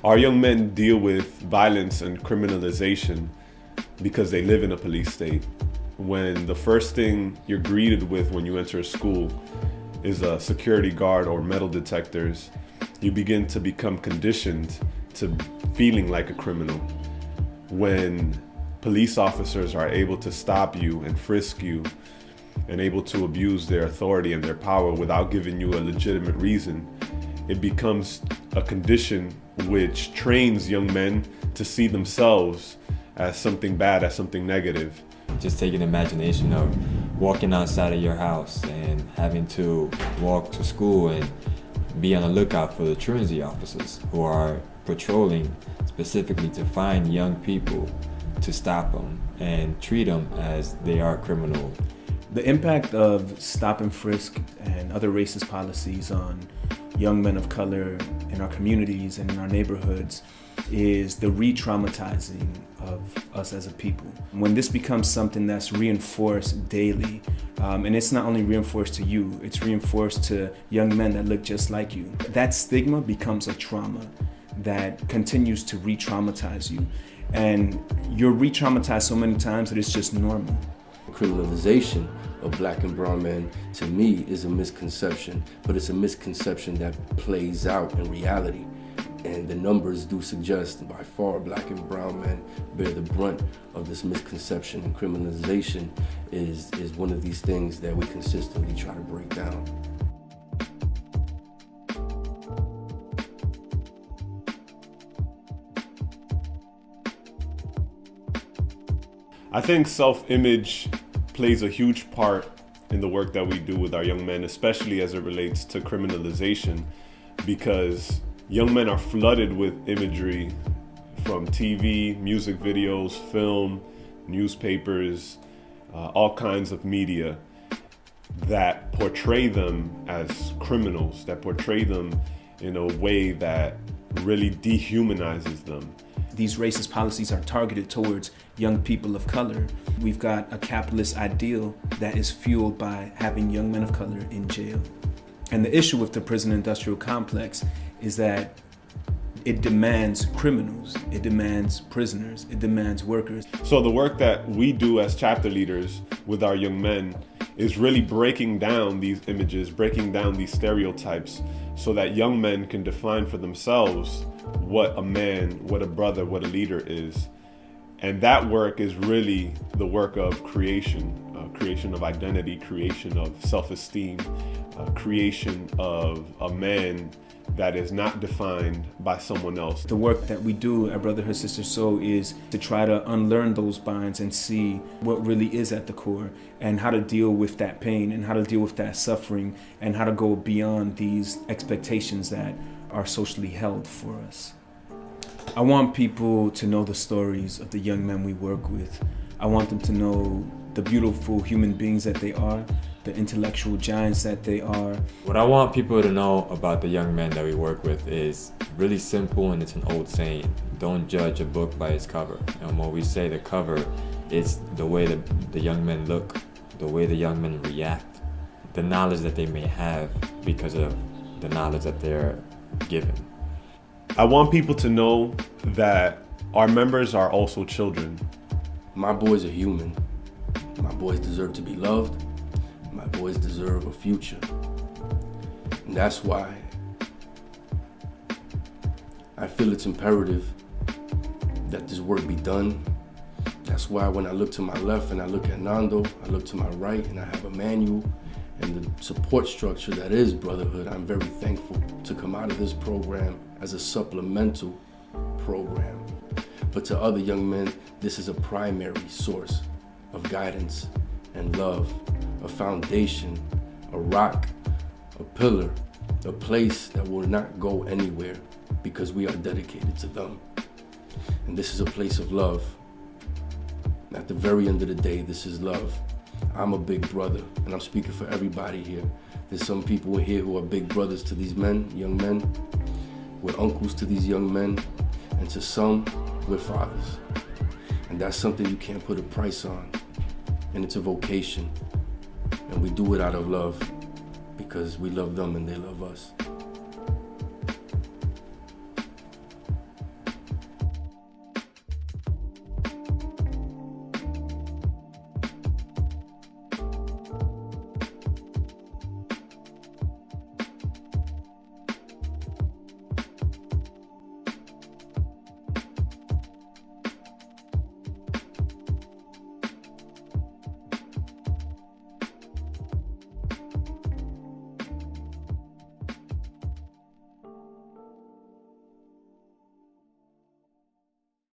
Our young men deal with violence and criminalization because they live in a police state. When the first thing you're greeted with when you enter a school is a security guard or metal detectors, you begin to become conditioned to feeling like a criminal. When police officers are able to stop you and frisk you and able to abuse their authority and their power without giving you a legitimate reason, it becomes a condition which trains young men to see themselves as something bad, as something negative. Just take an imagination of walking outside of your house and having to walk to school and be on the lookout for the truancy officers who are patrolling specifically to find young people to stop them and treat them as they are criminal. The impact of stop and frisk and other racist policies on young men of color in our communities and in our neighborhoods is the re-traumatizing of us as a people. When this becomes something that's reinforced daily, and it's not only reinforced to you, it's reinforced to young men that look just like you, that stigma becomes a trauma that continues to re-traumatize you. And you're re-traumatized so many times that it's just normal. Criminalization of black and brown men, to me, is a misconception, but it's a misconception that plays out in reality. And the numbers do suggest by far black and brown men bear the brunt of this misconception, and criminalization is one of these things that we consistently try to break down. I think self-image plays a huge part in the work that we do with our young men, especially as it relates to criminalization, because young men are flooded with imagery from TV, music videos, film, newspapers, all kinds of media that portray them as criminals, that portray them in a way that really dehumanizes them. These racist policies are targeted towards young people of color. We've got a capitalist ideal that is fueled by having young men of color in jail. And the issue with the prison industrial complex is that it demands criminals, it demands prisoners, it demands workers. So the work that we do as chapter leaders with our young men is really breaking down these images, breaking down these stereotypes, so that young men can define for themselves what a man, what a brother, what a leader is. And that work is really the work of creation of identity, creation of self-esteem, creation of a man that is not defined by someone else. The work that we do at Brotherhood Sister Soul is to try to unlearn those binds and see what really is at the core, and how to deal with that pain, and how to deal with that suffering, and how to go beyond these expectations that are socially held for us. I want people to know the stories of the young men we work with. I want them to know the beautiful human beings that they are, the intellectual giants that they are. What I want people to know about the young men that we work with is really simple, and it's an old saying: don't judge a book by its cover. And when we say the cover, it's the way that the young men look, the way the young men react, the knowledge that they may have because of the knowledge that they're given. I want people to know that our members are also children. My boys are human. My boys deserve to be loved. My boys deserve a future. And that's why I feel it's imperative that this work be done. That's why when I look to my left and I look at Nando, I look to my right and I have a manual and the support structure that is Brotherhood. I'm very thankful to come out of this program as a supplemental program. But to other young men, this is a primary source of guidance and love, a foundation, a rock, a pillar, a place that will not go anywhere because we are dedicated to them. And this is a place of love. At the very end of the day, this is love. I'm a big brother, and I'm speaking for everybody here. There's some people here who are big brothers to these men, young men. We're uncles to these young men, and to some, we're fathers. And that's something you can't put a price on. And it's a vocation. And we do it out of love because we love them and they love us.